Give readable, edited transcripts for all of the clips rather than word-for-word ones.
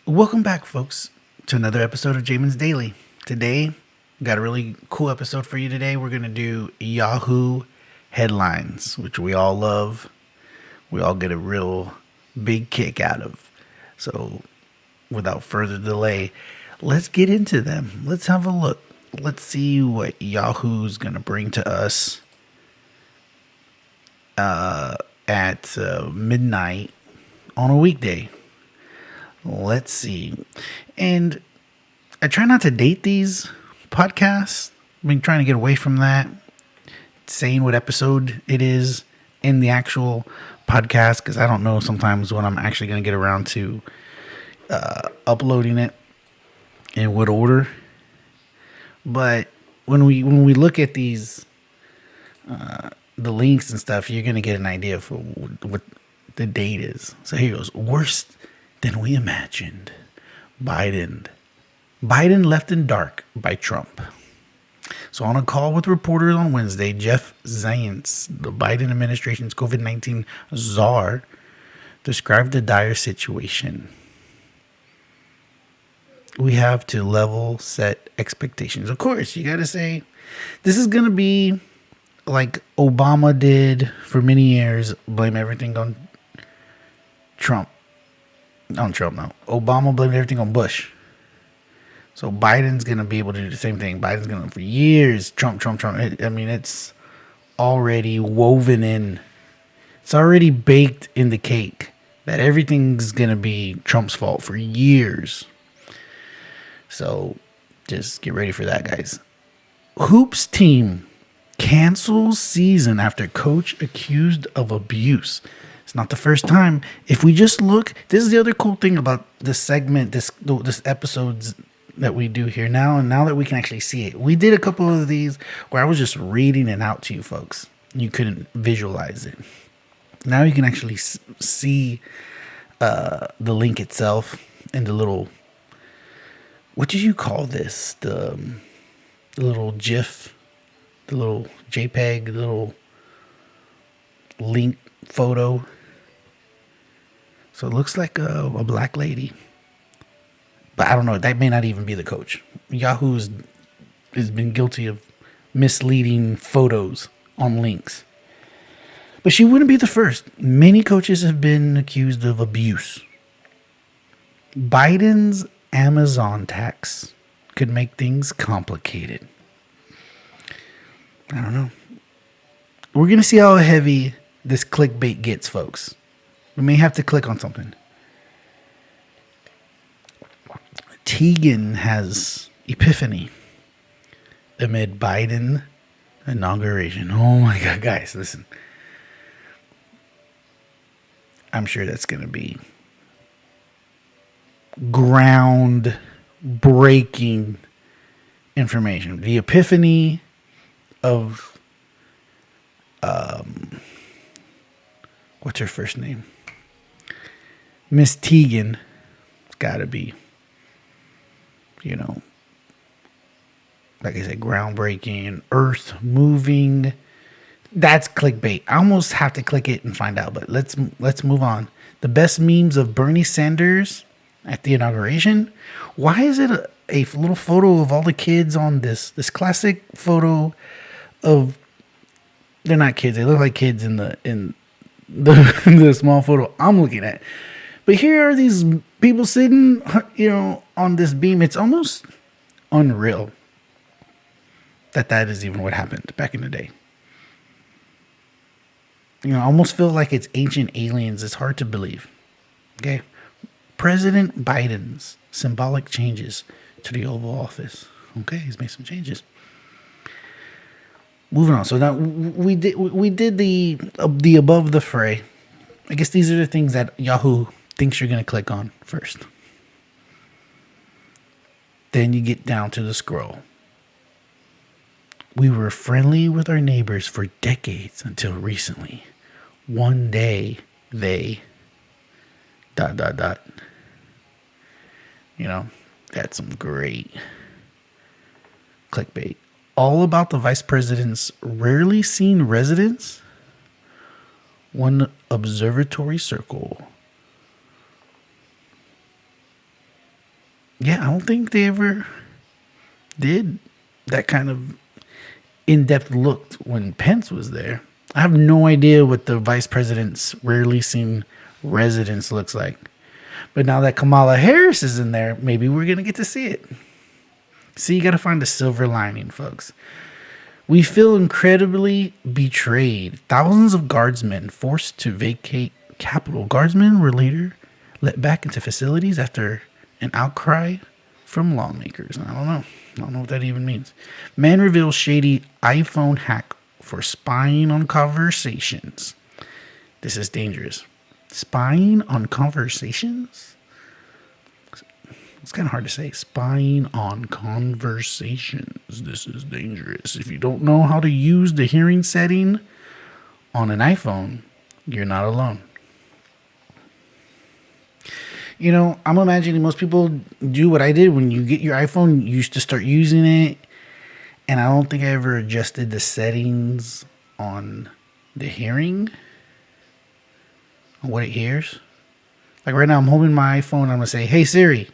Welcome back, folks, to another episode of Jamin's Daily. Today, got a really cool episode for you today. We're going to do Yahoo headlines, which we all love. We all get a real big kick out of. So, without further delay, let's get into them. Let's have a look. Let's see what Yahoo's going to bring to us at midnight on a weekday. Let's see. And I try not to date these podcasts. I've been trying to get away from that, saying what episode it is in the actual podcast, because I don't know sometimes when I'm actually going to get around to uploading it in what order. But when we look at these, the links and stuff, you're going to get an idea of what the date is. So here goes. Worst than we imagined. Biden left in dark by Trump. So on a call with reporters on Wednesday, Jeff Zients, the Biden administration's COVID-19 czar, described the dire situation. We have to level set expectations. Of course, you got to say, this is going to be like Obama did for many years, blame everything on Trump. On Trump, no. Obama blamed everything on Bush. So Biden's going to be able to do the same thing. Biden's going to, for years, Trump. I mean, it's already woven in. It's already baked in the cake that everything's going to be Trump's fault for years. So just get ready for that, guys. Hoops team cancels season after coach accused of abuse. It's not the first time. If we just look, this is the other cool thing about this segment, this episodes that we do here now, and now that we can actually see it. We did a couple of these where I was just reading it out to you folks. You couldn't visualize it. Now you can actually see the link itself and the little, what did you call this? The little GIF, the little JPEG, the little link photo. So it looks like a black lady. But I don't know. That may not even be the coach. Yahoo has been guilty of misleading photos on links. But she wouldn't be the first. Many coaches have been accused of abuse. Biden's Amazon tax could make things complicated. I don't know. We're going to see how heavy this clickbait gets, folks. We may have to click on something. Tegan has epiphany amid Biden inauguration. Oh my God, guys, listen. I'm sure that's going to be ground-breaking information. The epiphany of what's her first name? Miss Tegan. It's got to be, like I said, groundbreaking, earth moving. That's clickbait. I almost have to click it and find out, but let's move on. The best memes of Bernie Sanders at the inauguration. Why is it a little photo of all the kids on this classic photo of, they're not kids, they look like kids in the small photo I'm looking at. But here are these people sitting, on this beam. It's almost unreal that is even what happened back in the day. I almost feel like it's ancient aliens. It's hard to believe. Okay. President Biden's symbolic changes to the Oval Office. Okay. He's made some changes. Moving on. So now we did the above the fray. I guess these are the things that Yahoo thinks you're going to click on first. Then you get down to the scroll. We were friendly with our neighbors for decades until recently. One day they ... That's some great clickbait. All about the vice president's rarely seen residence. One observatory circle yeah, I don't think they ever did that kind of in-depth look when Pence was there. I have no idea what the vice president's rarely seen residence looks like. But now that Kamala Harris is in there, maybe we're going to get to see it. See, you got to find a silver lining, folks. We feel incredibly betrayed. Thousands of guardsmen forced to vacate Capitol. Guardsmen were later let back into facilities after an outcry from lawmakers. I don't know what that even means. Man reveals shady iPhone hack for spying on conversations. This is dangerous. Spying on conversations? It's kind of hard to say. Spying on conversations. This is dangerous. If you don't know how to use the hearing setting on an iPhone, you're not alone. You know, I'm imagining most people do what I did. When you get your iPhone, you used to start using it. And I don't think I ever adjusted the settings on the hearing, on what it hears. Like right now, I'm holding my iPhone. I'm going to say, hey, Siri.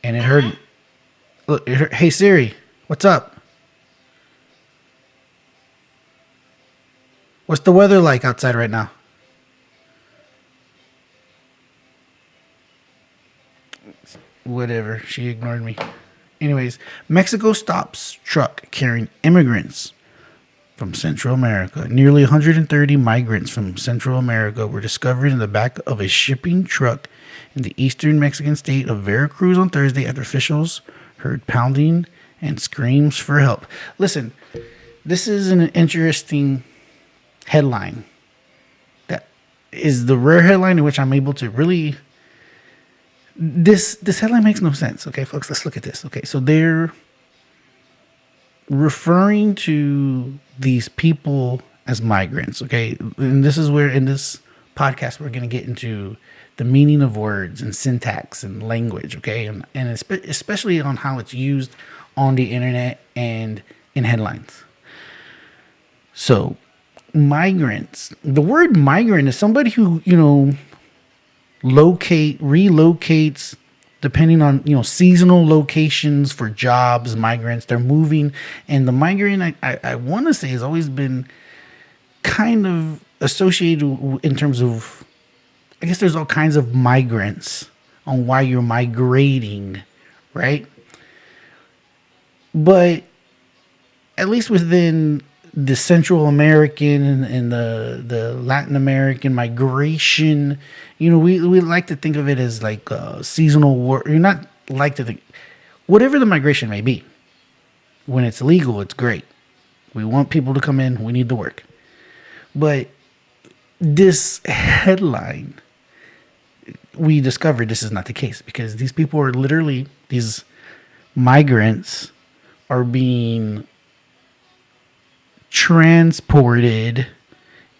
And it heard, look, it heard, hey, Siri, what's up? What's the weather like outside right now? Whatever. She ignored me. Anyways, Mexico stops truck carrying immigrants from Central America. Nearly 130 migrants from Central America were discovered in the back of a shipping truck in the eastern Mexican state of Veracruz on Thursday after officials heard pounding and screams for help. Listen, this is an interesting headline. That is the rare headline in which I'm able to really... This headline makes no sense. Okay, folks, let's look at this. Okay, so they're referring to these people as migrants. Okay, and this is where in this podcast we're going to get into the meaning of words and syntax and language. Okay, and especially on how it's used on the internet and in headlines. So, migrants. The word migrant is somebody who, relocates depending on, seasonal locations for jobs. Migrants, they're moving. And the migrant, I want to say, has always been kind of associated in terms of, I guess there's all kinds of migrants on why you're migrating, right? But at least within the Central American and the Latin American migration, we like to think of it as like seasonal work. You're not like to think, whatever the migration may be. When it's legal, it's great. We want people to come in. We need the work. But this headline, we discovered this is not the case, because these people are literally, these migrants are being transported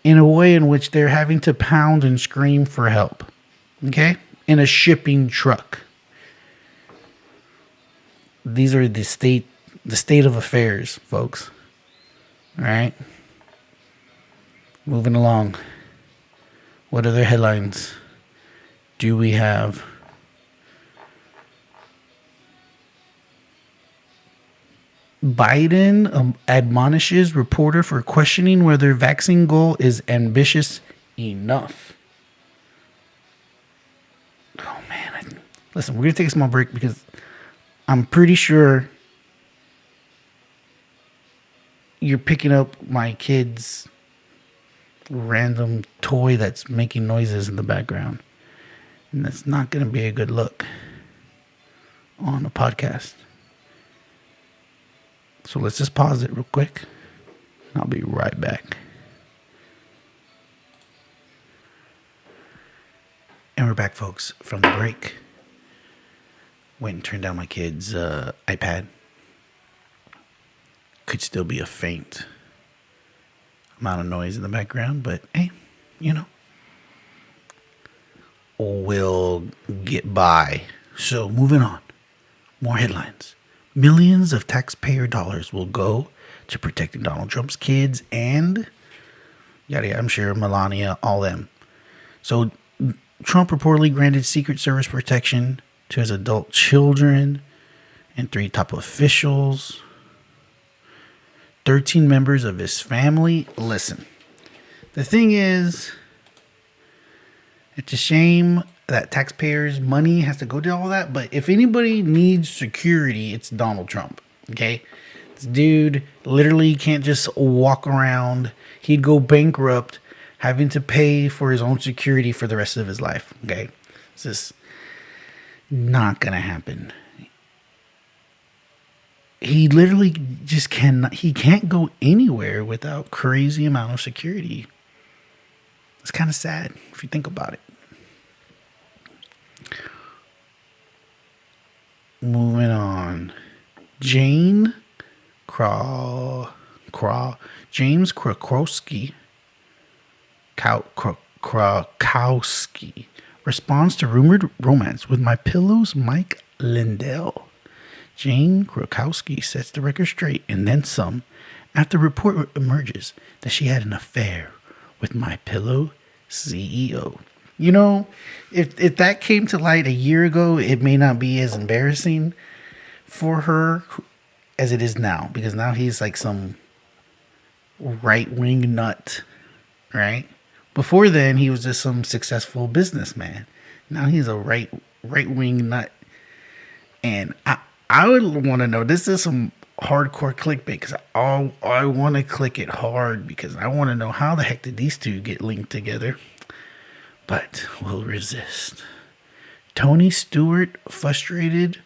in a way in which they're having to pound and scream for help. Okay? In a shipping truck. These are the state of affairs, folks. All right? Moving along. What other headlines do we have? Biden admonishes reporter for questioning whether vaccine goal is ambitious enough. Oh, man. Listen, we're going to take a small break because I'm pretty sure you're picking up my kid's random toy that's making noises in the background. And that's not going to be a good look on a podcast. So let's just pause it real quick. I'll be right back. And we're back, folks, from the break. Went and turned down my kid's iPad. Could still be a faint amount of noise in the background, but hey, we'll get by. So moving on. More headlines. Millions of taxpayer dollars will go to protecting Donald Trump's kids and yada yada. I'm sure Melania, all them. So Trump reportedly granted Secret Service protection to his adult children and 3 top officials, 13 members of his family. Listen, the thing is, it's a shame that taxpayers' money has to go to all that. But if anybody needs security, it's Donald Trump. Okay? This dude literally can't just walk around. He'd go bankrupt having to pay for his own security for the rest of his life. Okay? It's just not going to happen. He literally just cannot. He can't go anywhere without crazy amount of security. It's kind of sad if you think about it. Moving on. James Krakowski responds to rumored romance with My Pillow's Mike Lindell. Jane Krakowski sets the record straight and then some after report emerges that she had an affair with My Pillow CEO. You know, if that came to light a year ago, it may not be as embarrassing for her as it is now, because now he's like some right-wing nut, right? Before then, he was just some successful businessman. Now he's a right-wing nut. And I would want to know, this is some hardcore clickbait, because I want to click it hard, because I want to know how the heck did these two get linked together. But we'll resist. Tony Stewart frustrated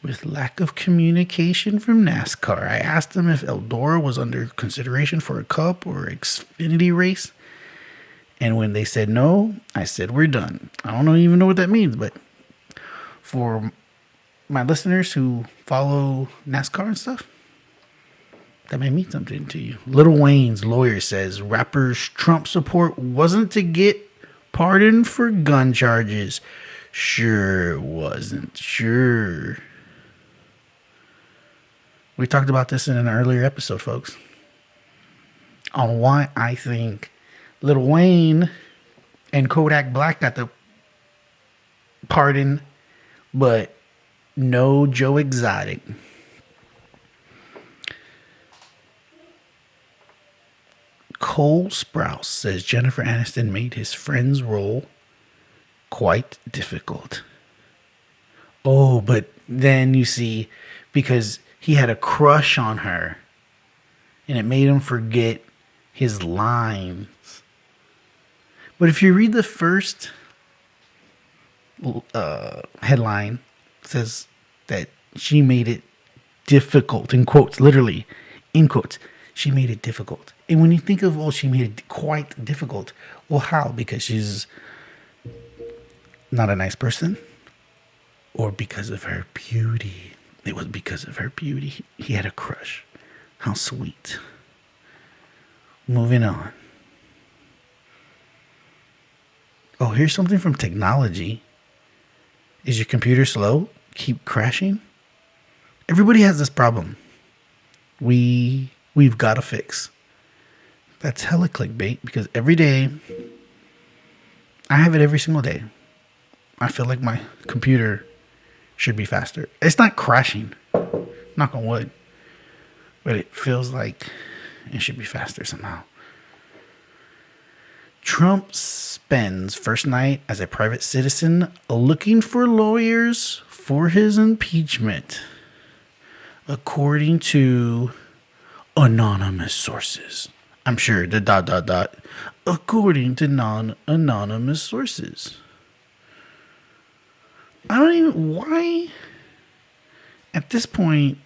with lack of communication from NASCAR. I asked him if Eldora was under consideration for a Cup or Xfinity race. And when they said no, I said, we're done. I don't even know what that means, but for my listeners who follow NASCAR and stuff, that may mean something to you. Lil Wayne's lawyer says rapper's Trump support wasn't to get pardoned for gun charges. Sure wasn't. Sure. We talked about this in an earlier episode, folks, on why I think Lil Wayne and Kodak Black got the pardon, but no Joe Exotic. Cole Sprouse says Jennifer Aniston made his friend's role quite difficult. Oh, but then you see, because he had a crush on her, and it made him forget his lines. But if you read the first headline, it says that she made it difficult, in quotes, literally, in quotes. She made it difficult. And when you think of, oh, she made it quite difficult. Well, how? Because she's not a nice person? Or because of her beauty? It was because of her beauty. He had a crush. How sweet. Moving on. Oh, here's something from technology. Is your computer slow? Keep crashing? Everybody has this problem. We've got to fix. That's hella clickbait, because every day, I have it every single day. I feel like my computer should be faster. It's not crashing, knock on wood, but it feels like it should be faster somehow. Trump spends first night as a private citizen looking for lawyers for his impeachment, according to anonymous sources. I'm sure the ... according to non-anonymous sources. I don't even, why at this point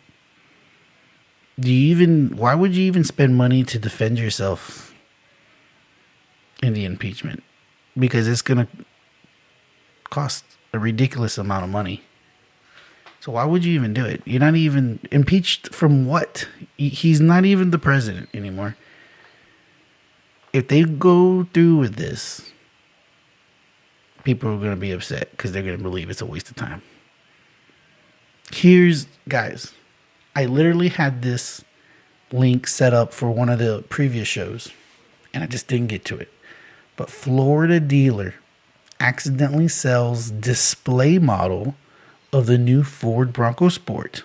why would you even spend money to defend yourself in the impeachment? Because it's going to cost a ridiculous amount of money. So why would you even do it? You're not even impeached from what? He's not even the president anymore. If they go through with this, people are going to be upset because they're going to believe it's a waste of time. Guys, I literally had this link set up for one of the previous shows, and I just didn't get to it. But Florida dealer accidentally sells display model of the new Ford Bronco Sport.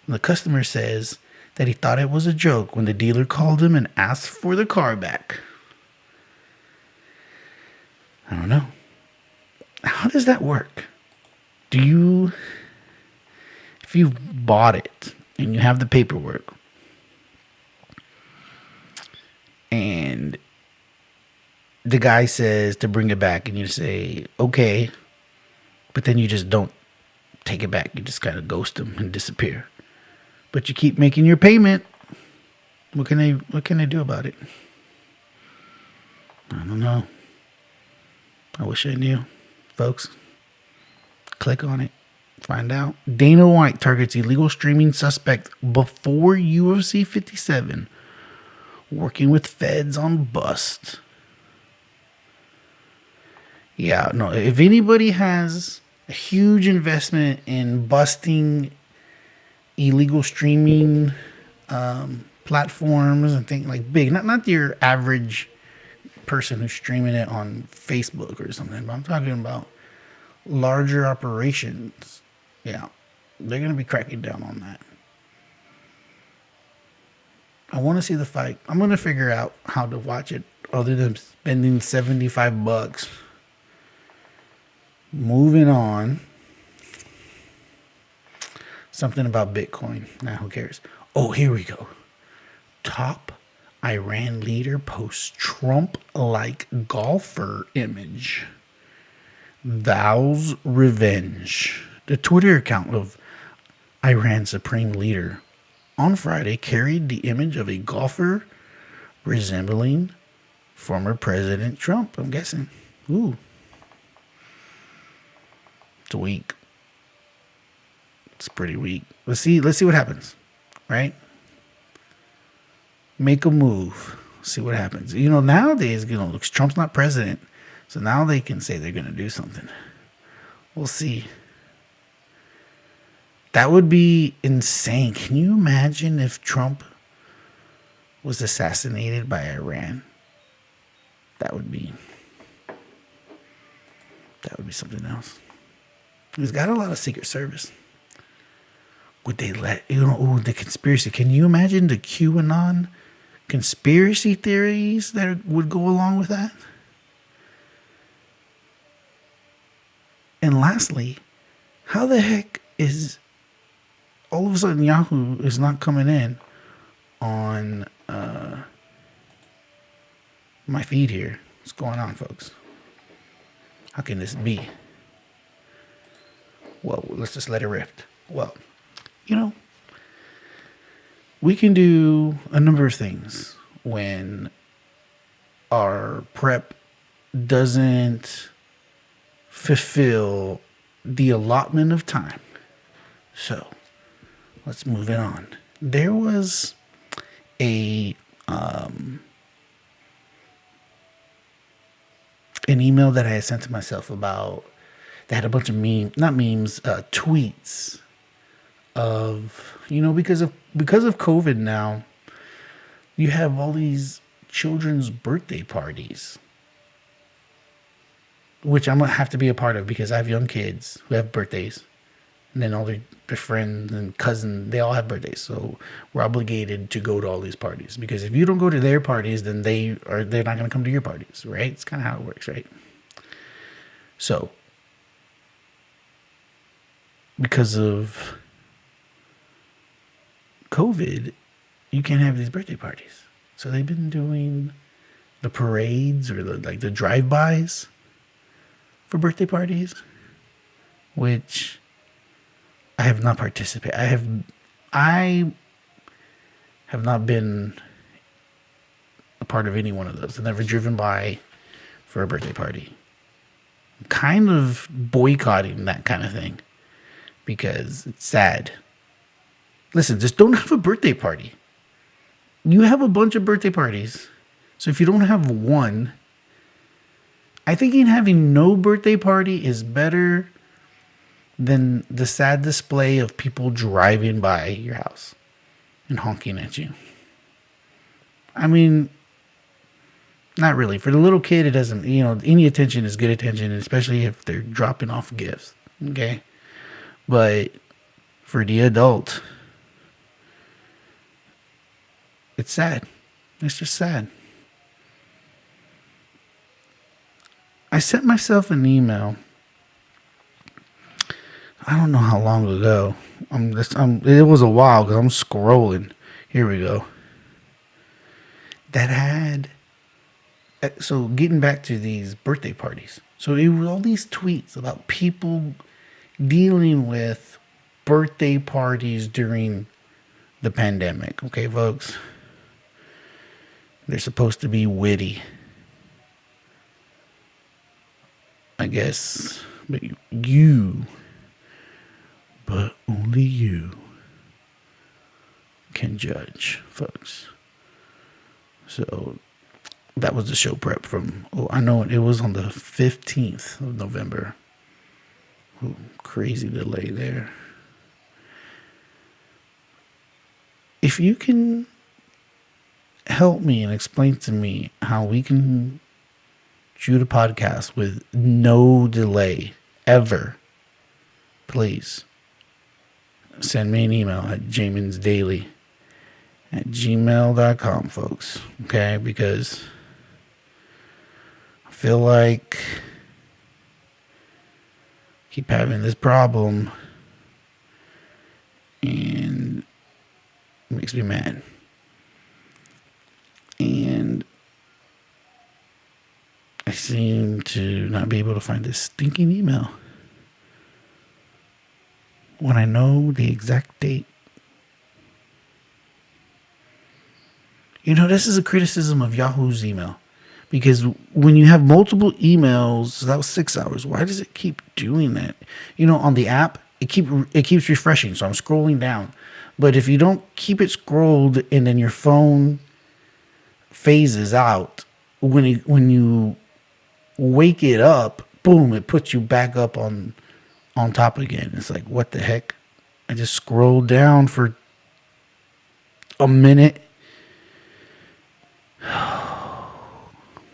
The customer says that he thought it was a joke when the dealer called him and asked for the car back. I don't know. How does that work? If you bought it and you have the paperwork and the guy says to bring it back and you say, okay, but then you just don't take it back. You just kind of ghost him and disappear. But you keep making your payment. What can they do about it? I don't know. I wish I knew. Folks, click on it. Find out. Dana White targets illegal streaming suspect before UFC 57. Working with feds on bust. Yeah, no. If anybody has a huge investment in busting illegal streaming platforms and things like big, not your average person who's streaming it on Facebook or something, but I'm talking about larger operations. Yeah, they're going to be cracking down on that. I want to see the fight. I'm going to figure out how to watch it other than spending $75. Moving on. Something about Bitcoin. Nah, who cares? Oh, here we go. Top Iran leader posts Trump-like golfer image. Vows revenge. The Twitter account of Iran's supreme leader on Friday carried the image of a golfer resembling former President Trump, I'm guessing. Ooh. It's weak. It's pretty weak. Let's see what happens. Right? Make a move. See what happens. Nowadays, Trump's not president. So now they can say they're going to do something. We'll see. That would be insane. Can you imagine if Trump was assassinated by Iran? That would be something else. He's got a lot of Secret Service. Would they let, the conspiracy. Can you imagine the QAnon conspiracy theories that would go along with that? And lastly, how the heck is all of a sudden Yahoo is not coming in on my feed here? What's going on, folks? How can this be? Well, let's just let it rip. Well, we can do a number of things when our prep doesn't fulfill the allotment of time. So let's move it on. There was an email that I had sent to myself about that had a bunch of tweets of, because of COVID now, you have all these children's birthday parties, which I'm going to have to be a part of because I have young kids who have birthdays. And then all their friends and cousins, they all have birthdays. So we're obligated to go to all these parties. Because if you don't go to their parties, then they're not going to come to your parties, right? It's kind of how it works, right? So, because of COVID, you can't have these birthday parties. So they've been doing the parades or the drive-bys for birthday parties, which I have not participated. I have not been a part of any one of those. I've never driven by for a birthday party. I'm kind of boycotting that kind of thing because it's sad. Listen, just don't have a birthday party. You have a bunch of birthday parties. So if you don't have one, I think having no birthday party is better than the sad display of people driving by your house and honking at you. I mean, not really. For the little kid, it doesn't, any attention is good attention, especially if they're dropping off gifts. Okay? But for the adult, it's sad. It's just sad. I sent myself an email. I don't know how long ago. It was a while because I'm scrolling. Here we go. That had. So getting back to these birthday parties. So it was all these tweets about people dealing with birthday parties during the pandemic. Okay, folks. They're supposed to be witty, I guess. But only you can judge, folks. So that was the show prep from, I know it was on the 15th of November. Ooh, crazy delay there. If you can help me and explain to me how we can shoot a podcast with no delay ever, please send me an email at jaminsdaily@gmail.com, folks. Okay, because I feel like I keep having this problem and it makes me mad. And I seem to not be able to find this stinking email when I know the exact date. This is a criticism of Yahoo's email. Because when you have multiple emails, that was 6 hours. Why does it keep doing that? On the app, it keeps refreshing. So I'm scrolling down. But if you don't keep it scrolled and then your phone phases out, when you wake it up, boom, it puts you back up on top again. It's like, what the heck? I just scrolled down for a minute.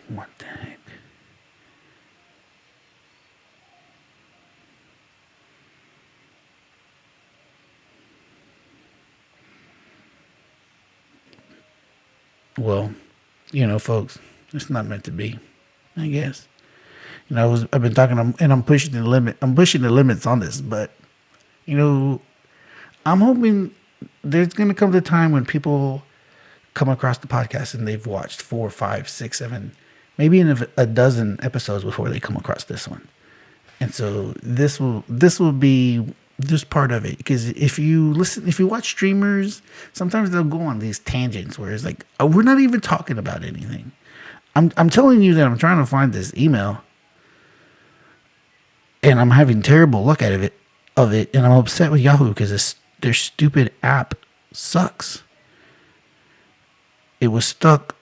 What the heck? Well, folks, it's not meant to be, I guess. I've been talking, and I'm pushing the limit. I'm pushing the limits on this, but I'm hoping there's going to come the time when people come across the podcast and they've watched 4, 5, 6, 7, maybe in a dozen episodes before they come across this one. And so this will be this part of it, because if you watch streamers, sometimes they'll go on these tangents where it's like, oh, we're not even talking about anything. I'm telling you that I'm trying to find this email, and I'm having terrible luck out of it, and I'm upset with Yahoo because their stupid app sucks. It was stuck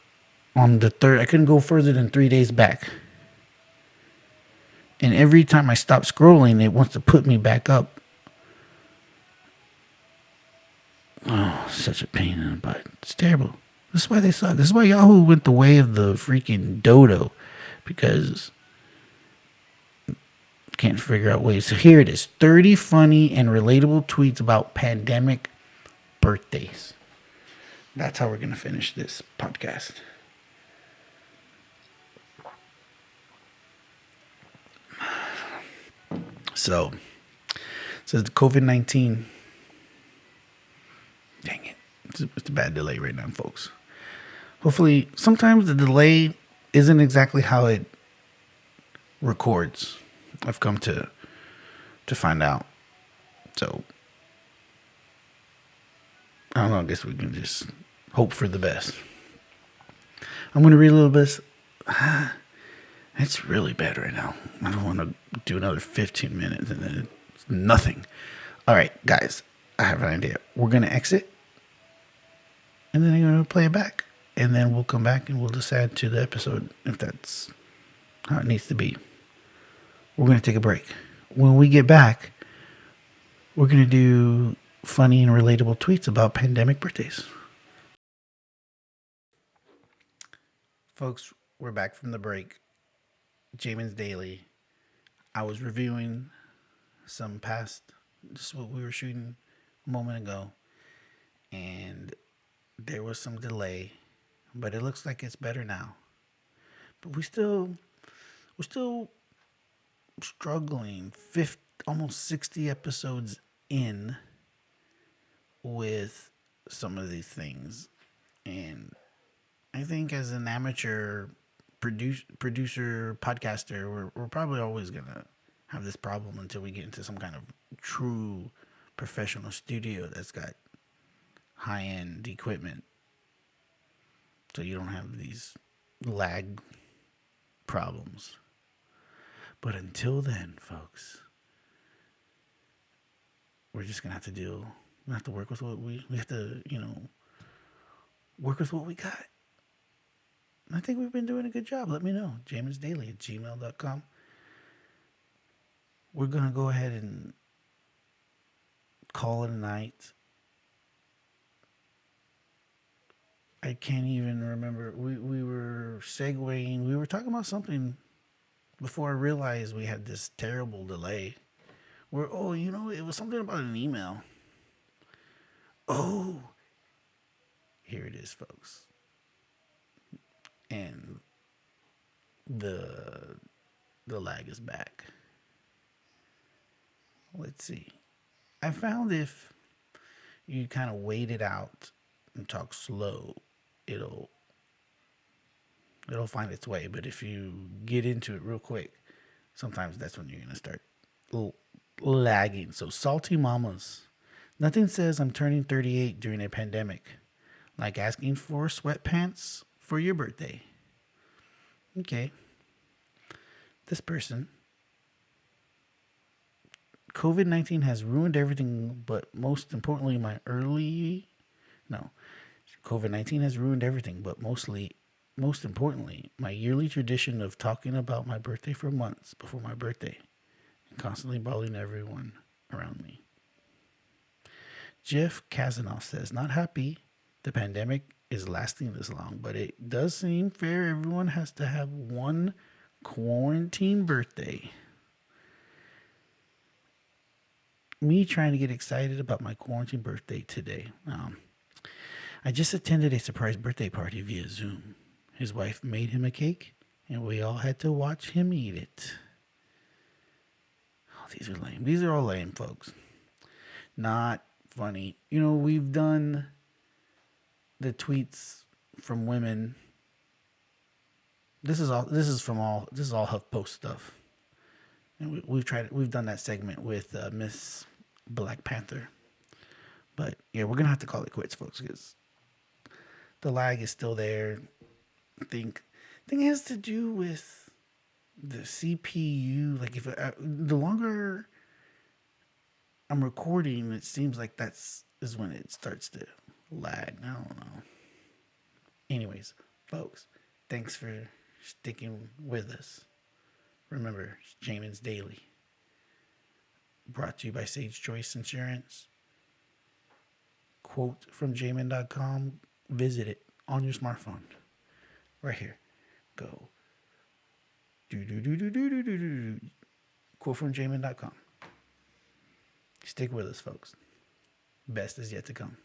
on the 3rd. I couldn't go further than 3 days back. And every time I stop scrolling, it wants to put me back up. Oh, such a pain in the butt. It's terrible. This is why they suck. This is why Yahoo went the way of the freaking dodo. Because can't figure out ways. So here it is. 30 funny and relatable tweets about pandemic birthdays. That's how we're going to finish this podcast. So, it says the COVID-19. Dang it. It's a bad delay right now, folks. Hopefully, sometimes the delay isn't exactly how it records. I've come to find out. So, I don't know. I guess we can just hope for the best. I'm going to read a little bit. It's really bad right now. I don't want to do another 15 minutes and then it's nothing. All right, guys, I have an idea. We're going to exit, and then I'm going to play it back. And then we'll come back and we'll just add to the episode if that's how it needs to be. We're going to take a break. When we get back, we're going to do funny and relatable tweets about pandemic birthdays. Folks, we're back from the break. Jamin's Daily. I was reviewing some past This is what we were shooting a moment ago, and there was some delay, but it looks like it's better now. But we're still struggling. Almost 60 episodes in with some of these things, and I think as an amateur producer podcaster, we're probably always gonna have this problem until we get into some kind of true professional studio that's got high end equipment, so you don't have these lag problems. But until then, folks, we're just gonna have to deal. We have to work with what we have to, work with what we got. And I think we've been doing a good job. Let me know. jaminsdaily@gmail.com. We're gonna go ahead and call it a night. I can't even remember. We were segueing. We were talking about something before I realized we had this terrible delay. It was something about an email. Oh, here it is, folks. And the lag is back. Let's see. I found if you kind of wait it out and talk slow, it'll find its way. But if you get into it real quick, sometimes that's when you're gonna start lagging. So, salty mamas. Nothing says I'm turning 38 during a pandemic like asking for sweatpants for your birthday. Okay. This person. COVID-19 has ruined everything, but most importantly, COVID-19 has ruined everything, but most importantly, my yearly tradition of talking about my birthday for months before my birthday and constantly bothering everyone around me. Jeff Kazanoff says, not happy the pandemic is lasting this long, but it does seem fair everyone has to have one quarantine birthday. Me trying to get excited about my quarantine birthday today. I just attended a surprise birthday party via Zoom. His wife made him a cake, and we all had to watch him eat it. Oh, these are lame. These are all lame, folks. Not funny. We've done the tweets from women. This is all HuffPost stuff. And we've done that segment with Miss Black Panther. But yeah, we're gonna have to call it quits, folks, because the lag is still there. I think it has to do with the CPU. Like if the longer I'm recording, it seems like is when it starts to lag. I don't know. Anyways, folks, thanks for sticking with us. Remember, it's Jamin's Daily. Brought to you by Sage Choice Insurance. Quote from Jamin.com. Visit it on your smartphone. Right here. Go. Quote from Jamin.com. Stick with us, folks. Best is yet to come.